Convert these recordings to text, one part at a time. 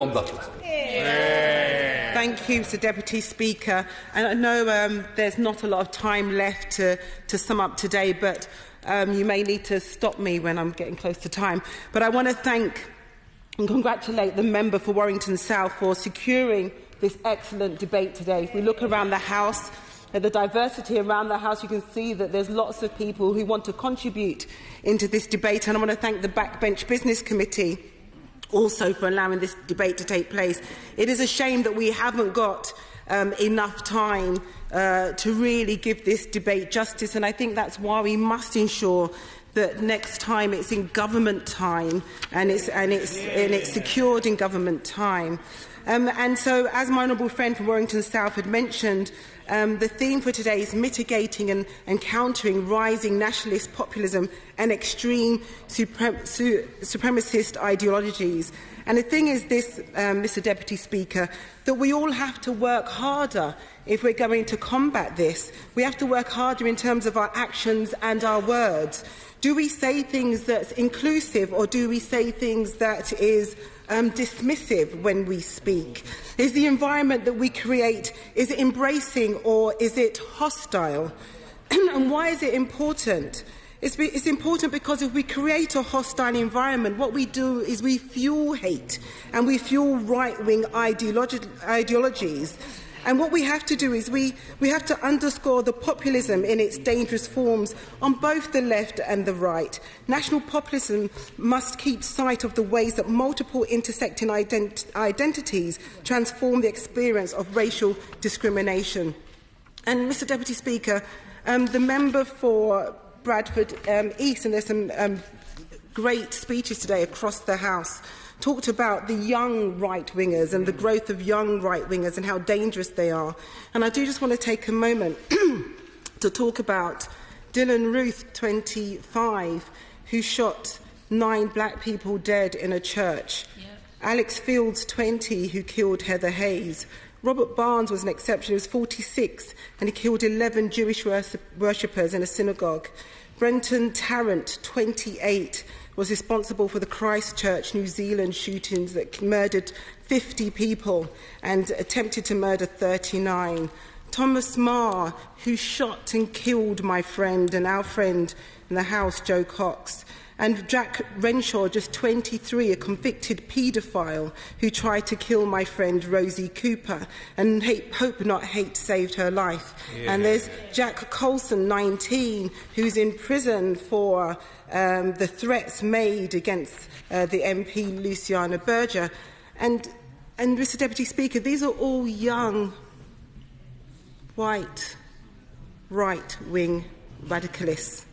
Butler. Thank you, Mr. Deputy Speaker. And I know there's not a lot of time left to sum up today, but you may need to stop me when I'm getting close to time. But I want to thank and congratulate the member for Warrington South for securing this excellent debate today. If we look around the House, at the diversity around the House, you can see that there's lots of people who want to contribute into this debate. And I want to thank the Backbench Business Committee also for allowing this debate to take place. It is a shame that we haven't got enough time to really give this debate justice, and I think that's why we must ensure that next time it's in government time and it's secured in government time. And so, as my honourable friend from Warrington South had mentioned, the theme for today is mitigating and countering rising nationalist populism and extreme supremacist ideologies. And the thing is this, Mr. Deputy Speaker, that we all have to work harder if we're going to combat this. We have to work harder in terms of our actions and our words. Do we say things that's inclusive, or do we say things that is dismissive when we speak? Is the environment that we create, is it embracing or is it hostile? And why is it important? It's important because if we create a hostile environment, what we do is we fuel hate and we fuel right-wing ideologies. And what we have to do is we have to underscore the populism in its dangerous forms on both the left and the right. National populism must keep sight of the ways that multiple intersecting identities transform the experience of racial discrimination. And, Mr. Deputy Speaker, the member for Bradford East, and there's some great speeches today across the House, talked about the young right-wingers and the growth of young right-wingers and how dangerous they are. And I do just want to take a moment to talk about Dylan Ruth, 25, who shot 9 black people dead in a church. Yep. Alex Fields, 20, who killed Heather Hayes. Robert Barnes was an exception. He was 46, and he killed 11 Jewish worshippers in a synagogue. Brenton Tarrant, 28, was responsible for the Christchurch, New Zealand shootings that murdered 50 people and attempted to murder 39. Thomas Marr, who shot and killed my friend and our friend in the House, Joe Cox. And Jack Renshaw, just 23, a convicted paedophile who tried to kill my friend Rosie Cooper, and Hope Not Hate saved her life. Yeah. And there's Jack Colson, 19, who's in prison for the threats made against the MP Luciana Berger. And Mr. Deputy Speaker, these are all young, white, right-wing radicalists.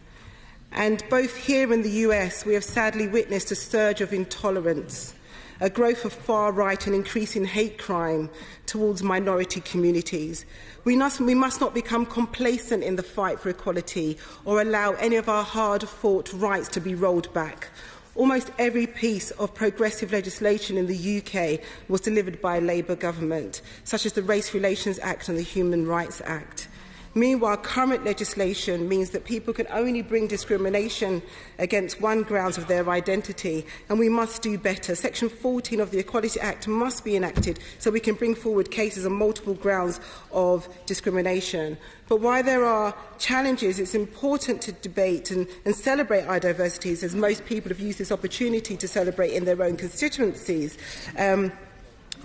And both here in the US, we have sadly witnessed a surge of intolerance, a growth of far-right and increasing hate crime towards minority communities. We must not become complacent in the fight for equality or allow any of our hard-fought rights to be rolled back. Almost every piece of progressive legislation in the UK was delivered by a Labour government, such as the Race Relations Act and the Human Rights Act. Meanwhile, current legislation means that people can only bring discrimination against one grounds of their identity, and we must do better. Section 14 of the Equality Act must be enacted so we can bring forward cases on multiple grounds of discrimination. But while there are challenges, it's important to debate and celebrate our diversities, as most people have used this opportunity to celebrate in their own constituencies.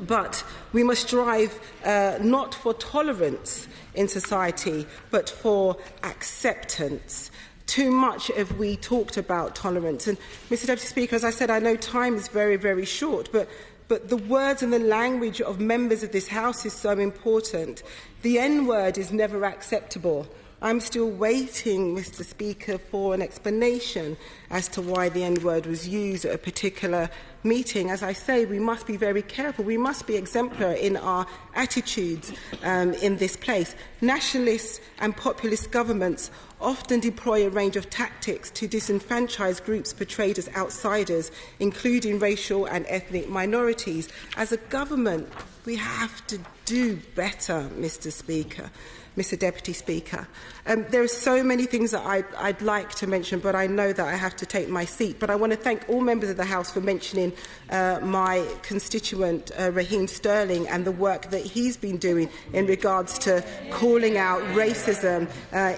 But we must strive not for tolerance in society, but for acceptance. Too much have we talked about tolerance. And, Mr. Deputy Speaker, as I said, I know time is very, very short, but the words and the language of members of this House is so important. The N-word is never acceptable. I'm still waiting, Mr. Speaker, for an explanation as to why the N-word was used at a particular meeting. As I say, we must be very careful. We must be exemplar in our attitudes in this place. Nationalist and populist governments often deploy a range of tactics to disenfranchise groups portrayed as outsiders, including racial and ethnic minorities. As a government, we have to do better, Mr Deputy Speaker. There are so many things that I'd like to mention, but I know that I have to take my seat. But I want to thank all members of the House for mentioning my constituent, Raheem Sterling, and the work that he's been doing in regards to calling out racism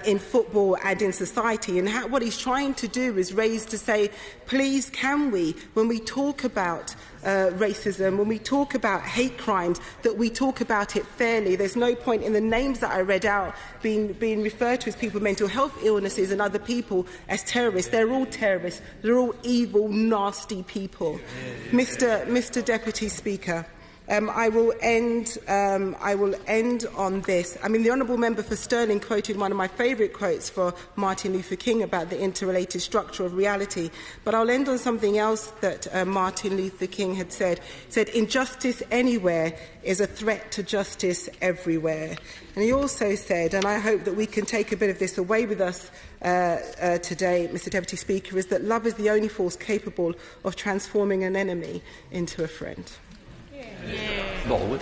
in football and in society. And what he's trying to do is raise to say, please, can we, when we talk about racism, when we talk about hate crimes, that we talk about it fairly. There's no point in the names that I read out being referred to as people with mental health illnesses and other people as terrorists. They're all terrorists. They're all evil, nasty people. Mr Deputy Speaker, I will end on this. I mean, the honourable member for Stirling quoted one of my favourite quotes for Martin Luther King about the interrelated structure of reality. But I'll end on something else that Martin Luther King had said. He said, "Injustice anywhere is a threat to justice everywhere." And he also said, and I hope that we can take a bit of this away with us today, Mr Deputy Speaker, is that love is the only force capable of transforming an enemy into a friend. Baldwin.